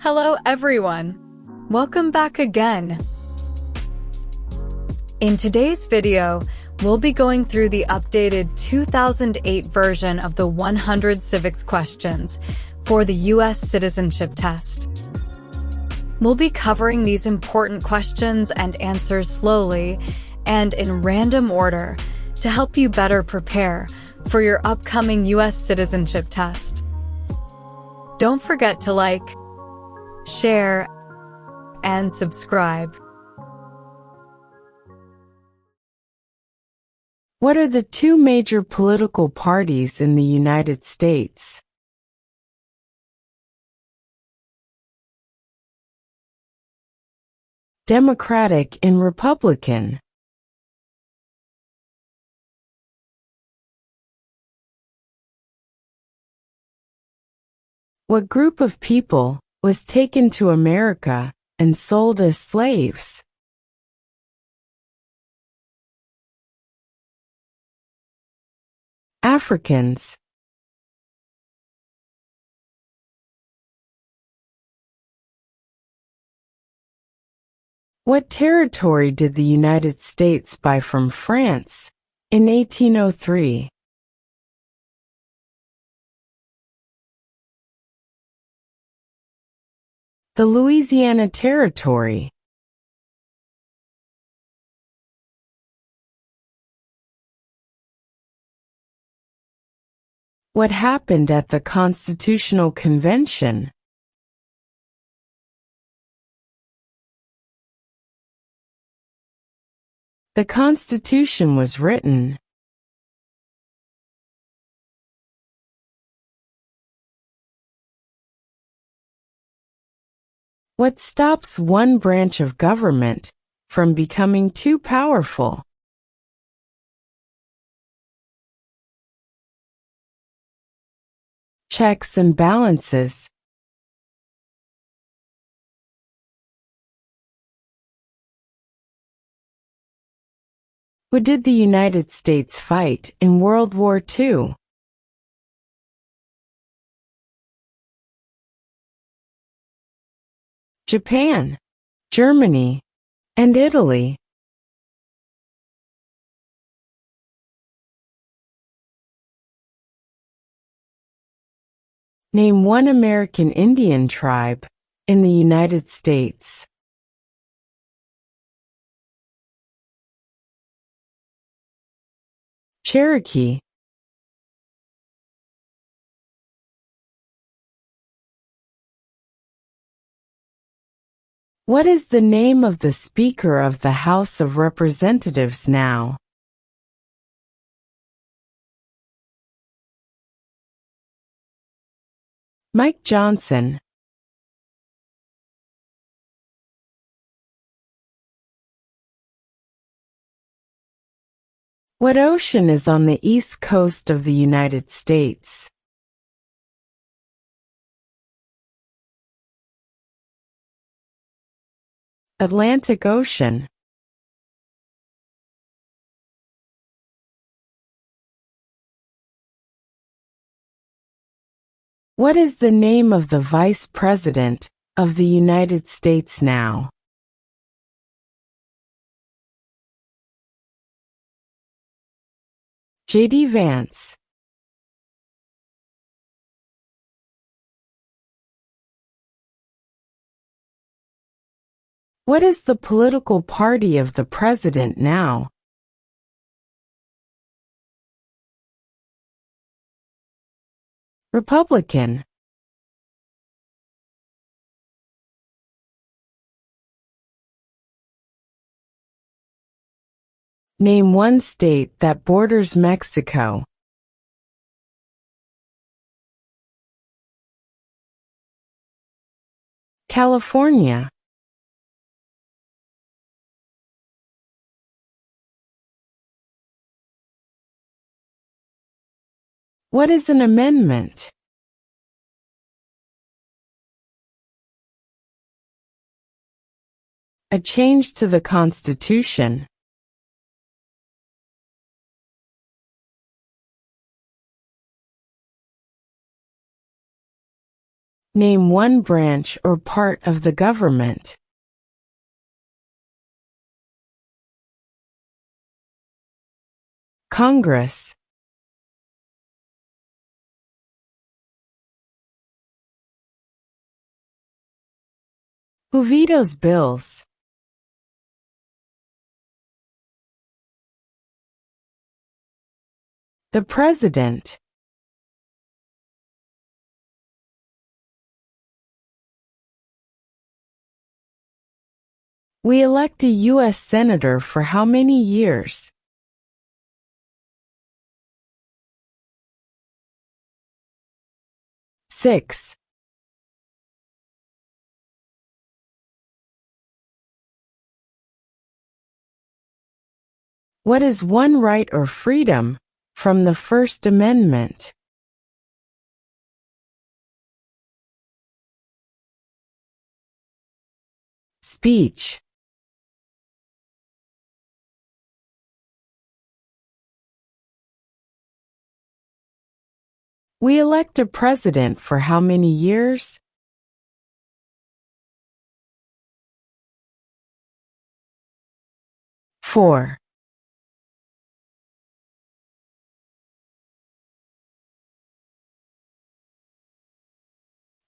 Hello everyone! Welcome back again! In today's video, we'll be going through the updated 2008 version of the 100 civics questions for the U.S. Citizenship Test. We'll be covering these important questions and answers slowly and in random order to help you better prepare for your upcoming U.S. Citizenship Test. Don't forget to like, share, and subscribe. What are the two major political parties in the United States? Democratic and Republican. What group of people was taken to America and sold as slaves? Africans. What territory did the United States buy from France in 1803? The Louisiana Territory. What happened at the Constitutional Convention? The Constitution was written. What stops one branch of government from becoming too powerful? Checks and balances. What did the United States fight in World War II? Japan, Germany, and Italy. Name one American Indian tribe in the United States. Cherokee. What is the name of the Speaker of the House of Representatives now? Mike Johnson. What ocean is on the east coast of the United States? Atlantic Ocean. What is the name of the Vice President of the United States now? J.D. Vance. What is the political party of the president now? Republican. Name one state that borders Mexico. California. What is an amendment? A change to the Constitution. Name one branch or part of the government. Congress. Who vetoes bills? The President. We elect a U.S. Senator for how many years? 6. What is one right or freedom from the First Amendment? Speech. We elect a president for how many years? 4.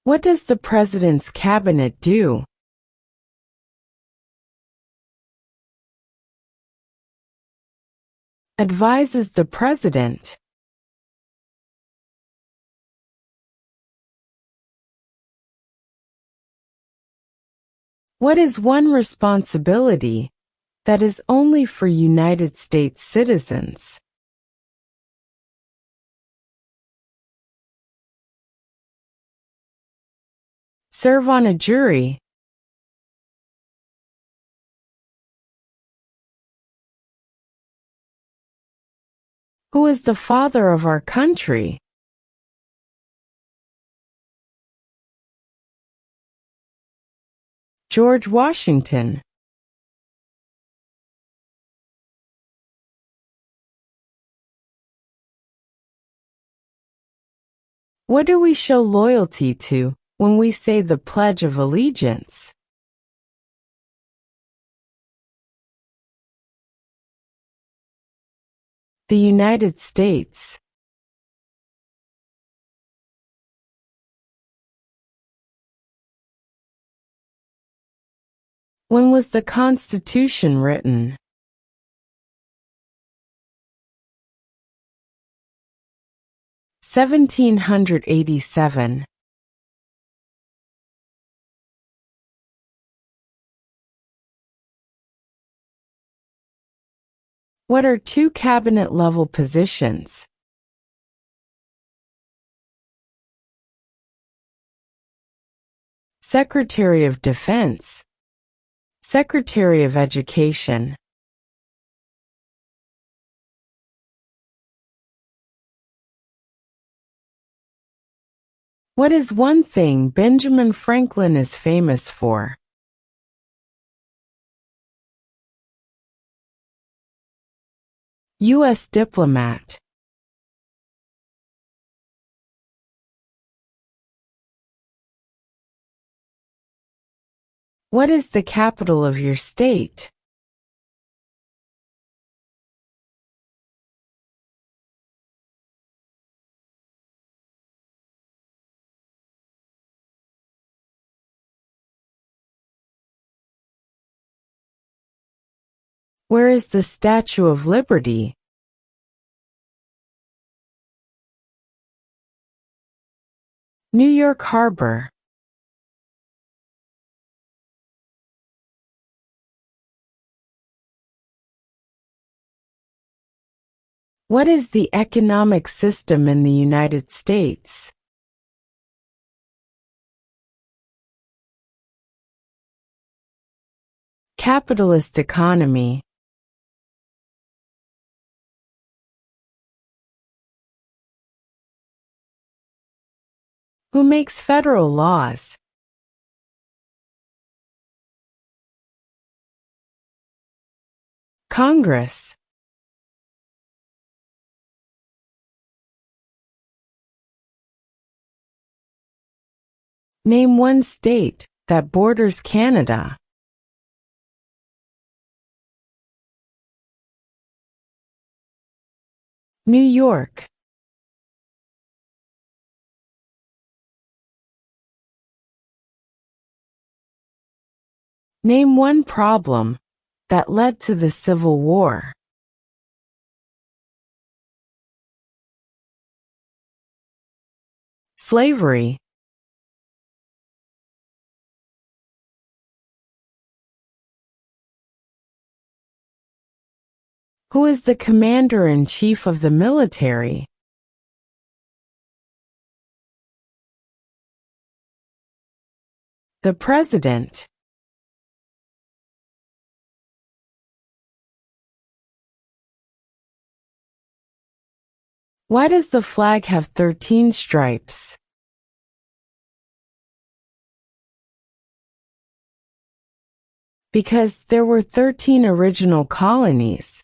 What does the president's cabinet do? Advises the president. What is one responsibility that is only for United States citizens? Serve on a jury. Who is the father of our country? George Washington. What do we show loyalty to when we say the Pledge of Allegiance? The United States. When was the Constitution written? 1787. What are two cabinet-level positions? Secretary of Defense. Secretary of Education. What is one thing Benjamin Franklin is famous for? U.S. diplomat. What is the capital of your state? Where is the Statue of Liberty? New York Harbor. What is the economic system in the United States? Capitalist economy. Who makes federal laws? Congress. Name one state that borders Canada. New York. Name one problem that led to the Civil War. Slavery. Who is the commander-in-chief of the military? The president. Why does the flag have 13 stripes? Because there were 13 original colonies.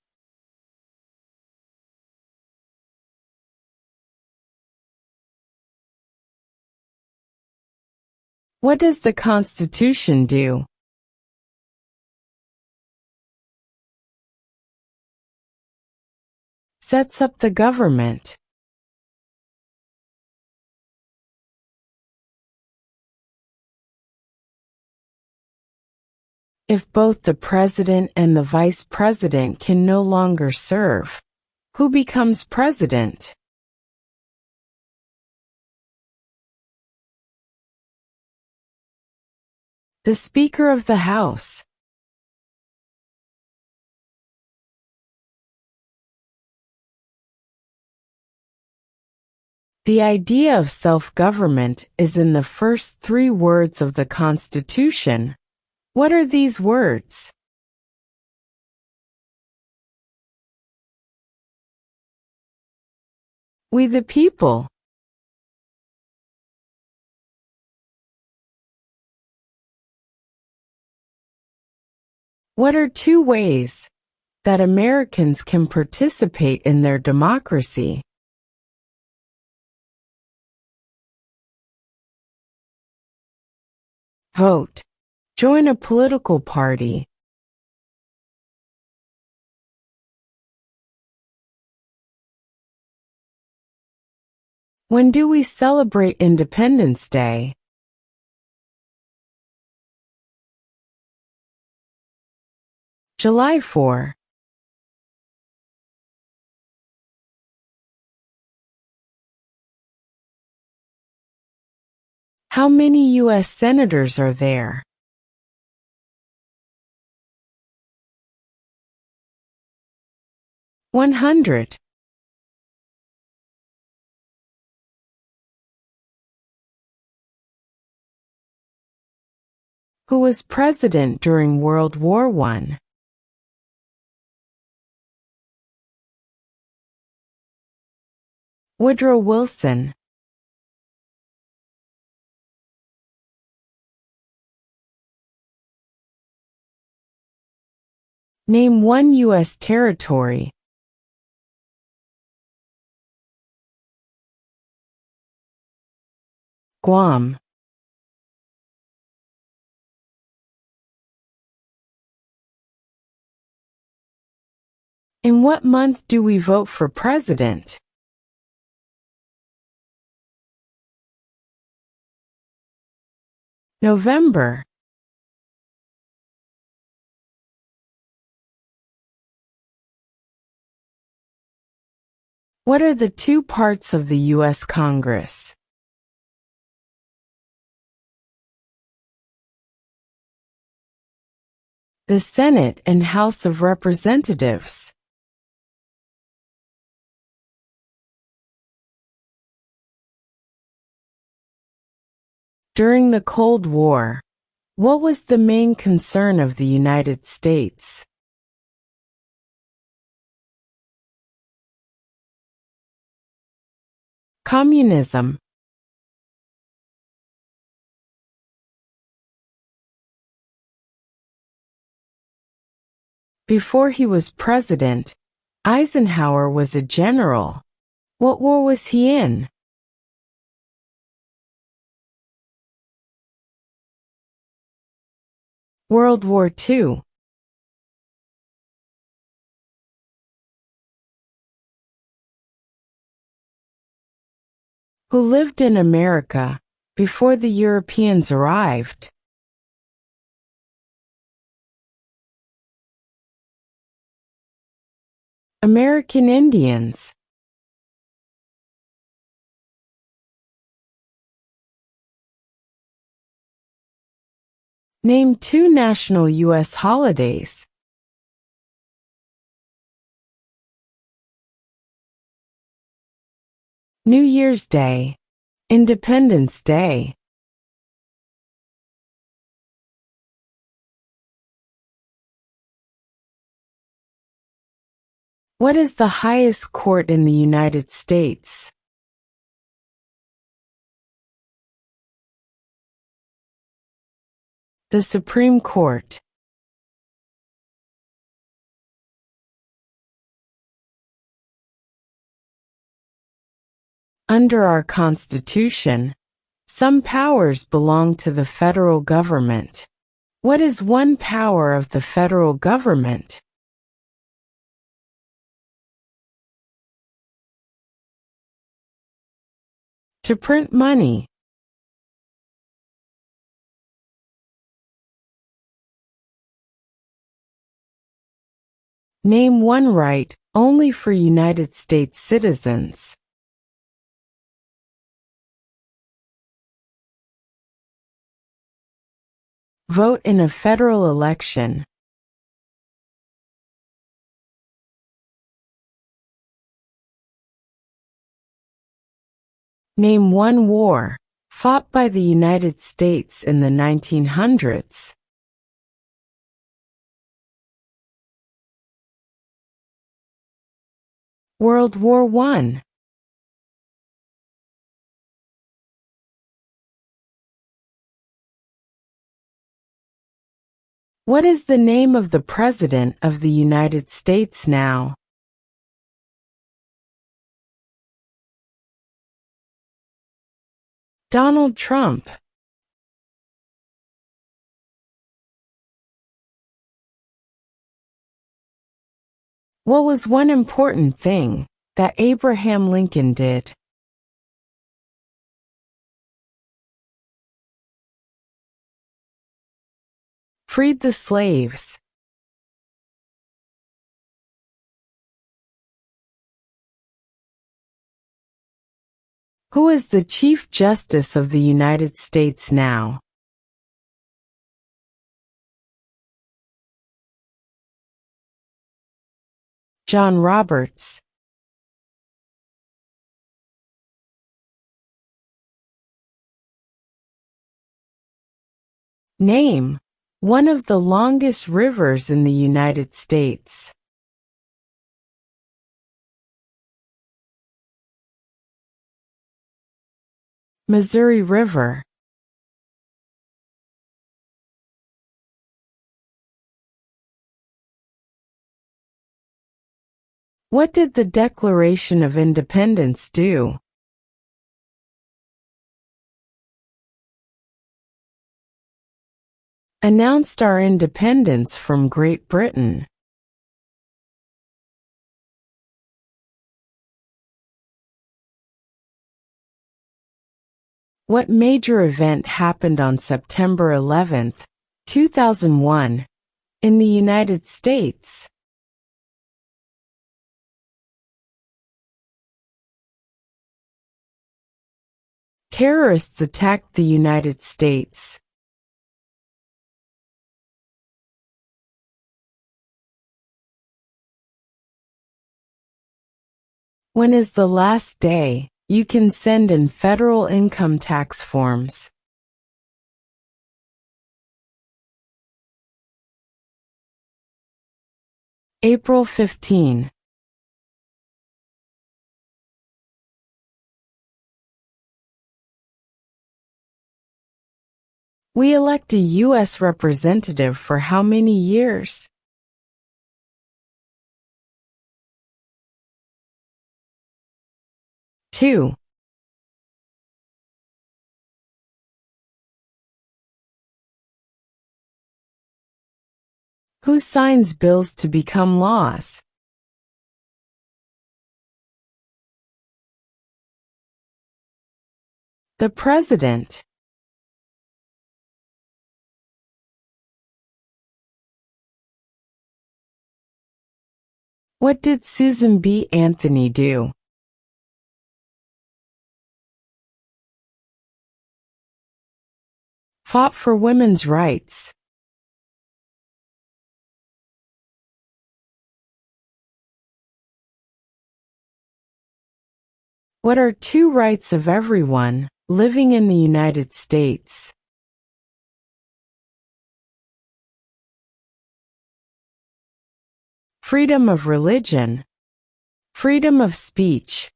What does the Constitution do? Sets up the government. If both the president and the vice president can no longer serve, who becomes president? The Speaker of the House. The idea of self-government is in the first 3 words of the Constitution. What are these words? We the people. What are 2 ways that Americans can participate in their democracy? Vote. Join a political party. When do we celebrate Independence Day? July 4. How many U.S. senators are there? $100. Who was president during World War I? Woodrow Wilson. Name one U.S. territory. Guam. In what month do we vote for president? November. What are the 2 parts of the U.S. Congress? The Senate and House of Representatives. During the Cold War, what was the main concern of the United States? Communism. Before he was president, Eisenhower was a general. What war was he in? World War II. Who lived in America before the Europeans arrived? American Indians. Name 2 national U.S. holidays. New Year's Day, Independence Day. What is the highest court in the United States? The Supreme Court. Under our Constitution, some powers belong to the federal government. What is one power of the federal government? To print money. Name one right only for United States citizens. Vote in a federal election. Name one war fought by the United States in the 1900s. World War I. What is the name of the President of the United States now? Donald Trump. What was one important thing that Abraham Lincoln did? Freed the slaves. Who is the Chief Justice of the United States now? John Roberts. Name one of the longest rivers in the United States. Missouri River. What did the Declaration of Independence do? Announced our independence from Great Britain. What major event happened on September 11, 2001, in the United States? Terrorists attacked the United States. When is the last day you can send in federal income tax forms? April 15. We elect a U.S. representative for how many years? 2. Who signs bills to become laws? The President. What did Susan B. Anthony do? Fought for women's rights. What are two rights of everyone living in the United States? Freedom of religion. Freedom of speech.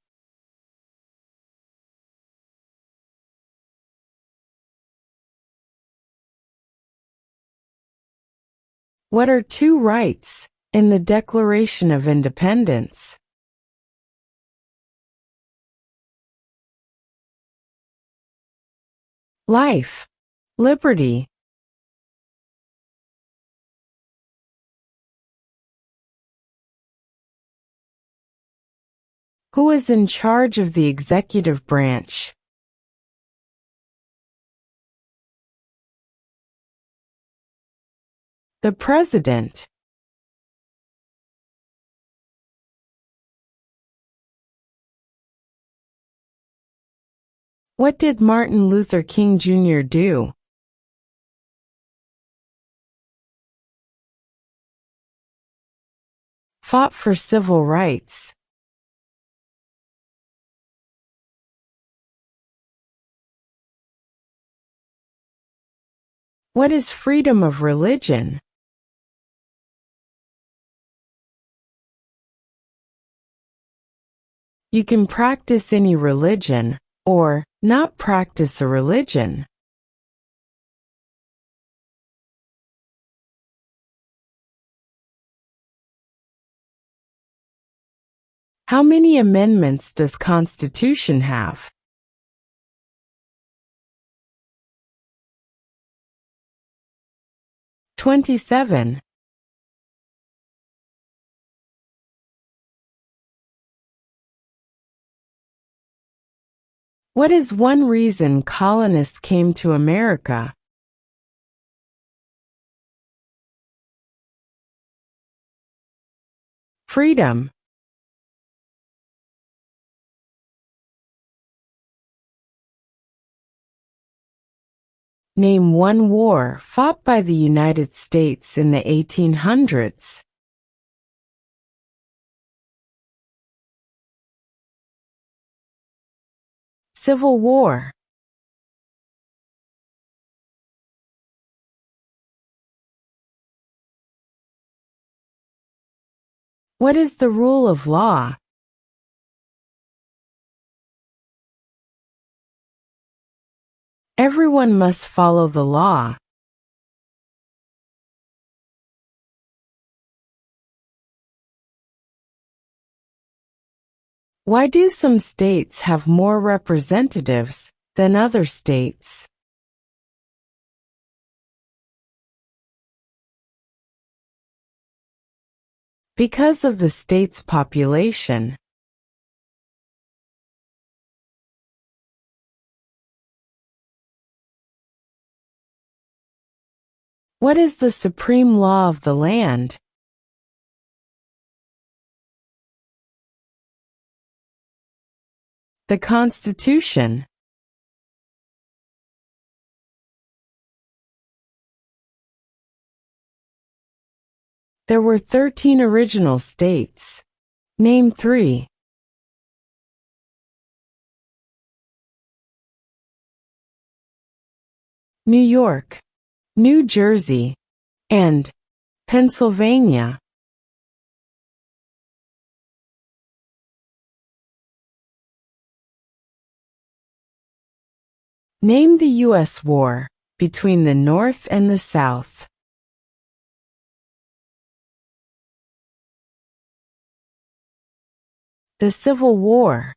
What are two rights in the Declaration of Independence? Life. Liberty. Who is in charge of the executive branch? The President. What did Martin Luther King Jr. do? Fought for civil rights. What is freedom of religion? You can practice any religion, or not practice a religion. How many amendments does Constitution have? 27. What is one reason colonists came to America? Freedom. Name one war fought by the United States in the 1800s. Civil War. What is the rule of law? Everyone must follow the law. Why do some states have more representatives than other states? Because of the state's population. What is the supreme law of the land? The Constitution. There were 13 original states. Name 3. New York, New Jersey, and Pennsylvania. Name the U.S. war between the North and the South. The Civil War.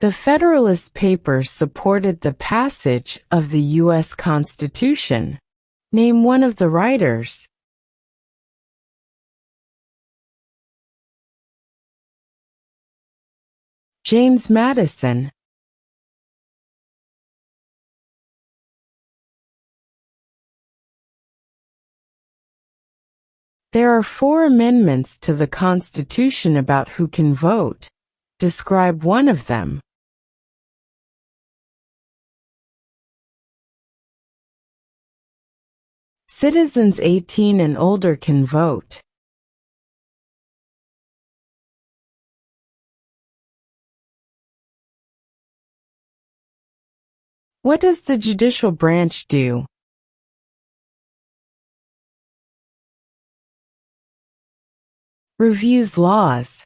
The Federalist Papers supported the passage of the U.S. Constitution. Name one of the writers. James Madison. There are 4 amendments to the Constitution about who can vote. Describe one of them. Citizens 18 and older can vote. What does the judicial branch do? Reviews laws.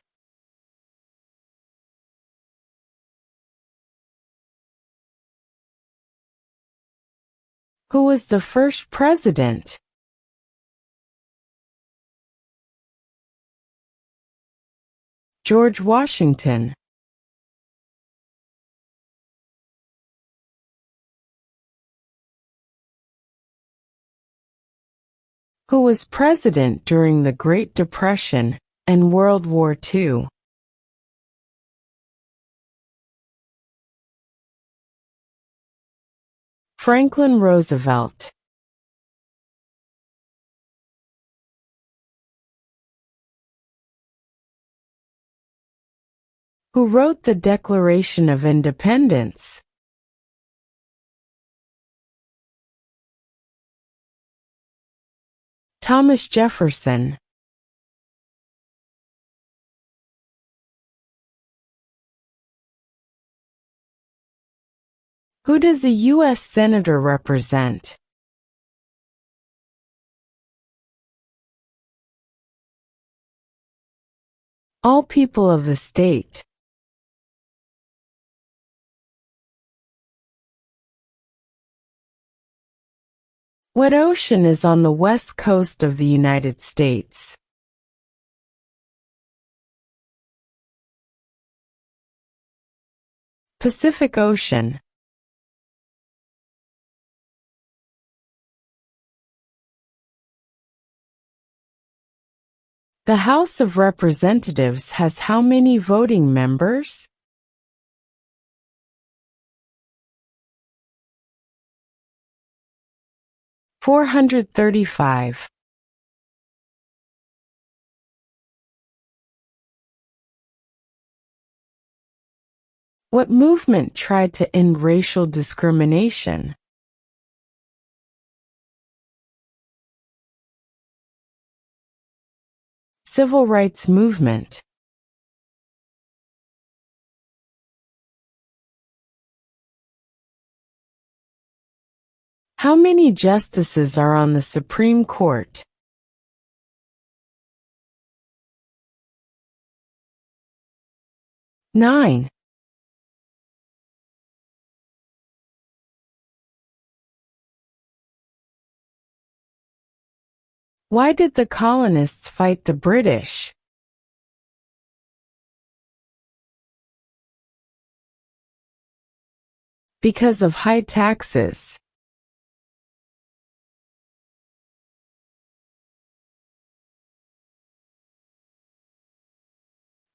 Who was the first president? George Washington. Who was president during the Great Depression and World War II? Franklin Roosevelt. Who wrote the Declaration of Independence? Thomas Jefferson. Who does a U.S. Senator represent? All people of the state. What ocean is on the west coast of the United States? Pacific Ocean. The House of Representatives has how many voting members? $435. What movement tried to end racial discrimination? Civil rights movement. How many justices are on the Supreme Court? Nine. Why did the colonists fight the British? Because of high taxes.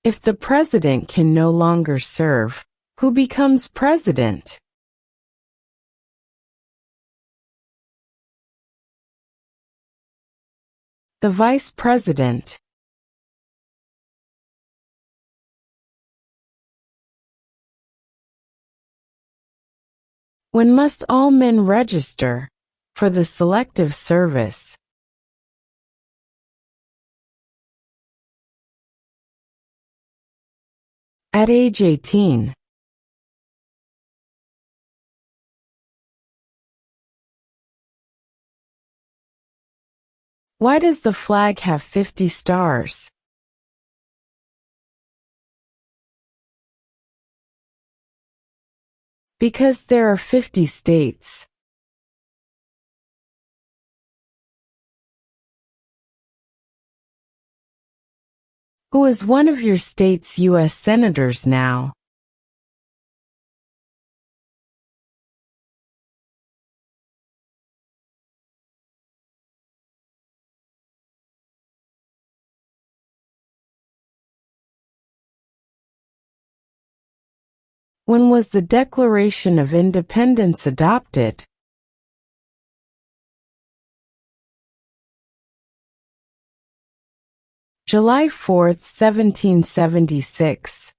If the president can no longer serve, who becomes president? The vice president. When must all men register for the Selective Service? At age 18. Why does the flag have 50 stars? Because there are 50 states. Who is one of your state's U.S. senators now? When was the Declaration of Independence adopted? July 4, 1776.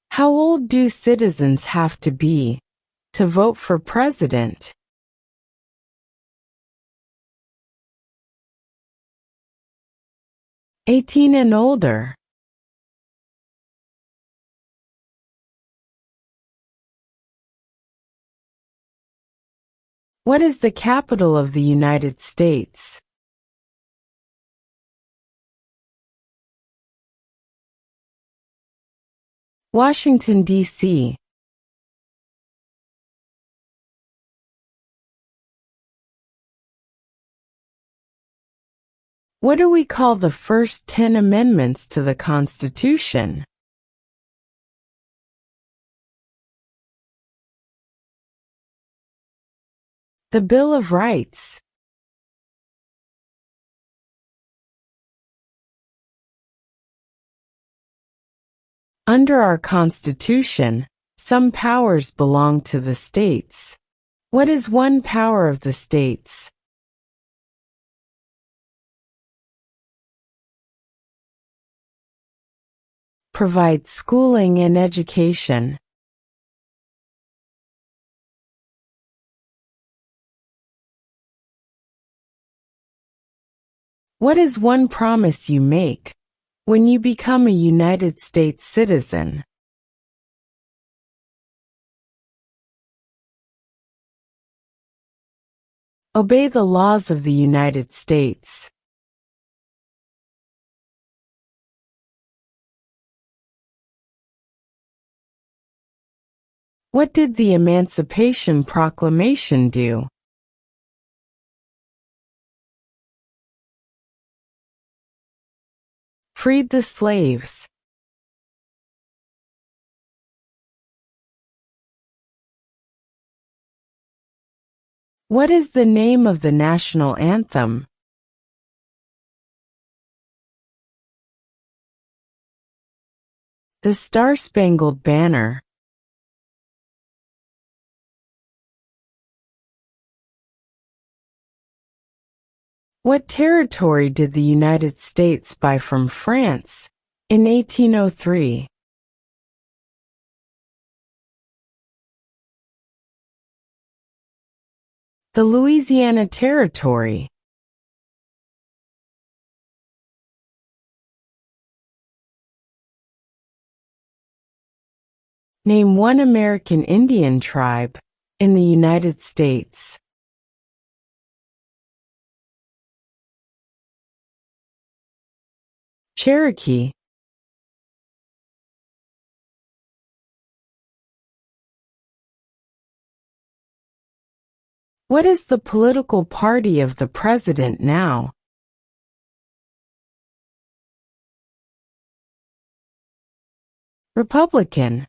How old do citizens have to be to vote for president? 18 and older. What is the capital of the United States? Washington, D.C. What do we call the first 10 amendments to the Constitution? The Bill of Rights. Under our Constitution, some powers belong to the states. What is one power of the states? Provide schooling and education. What is one promise you make when you become a United States citizen? Obey the laws of the United States. What did the Emancipation Proclamation do? Freed the slaves. What is the name of the national anthem? The Star-Spangled Banner. What territory did the United States buy from France in 1803? The Louisiana Territory. Name one American Indian tribe in the United States. Cherokee. What is the political party of the president now? Republican.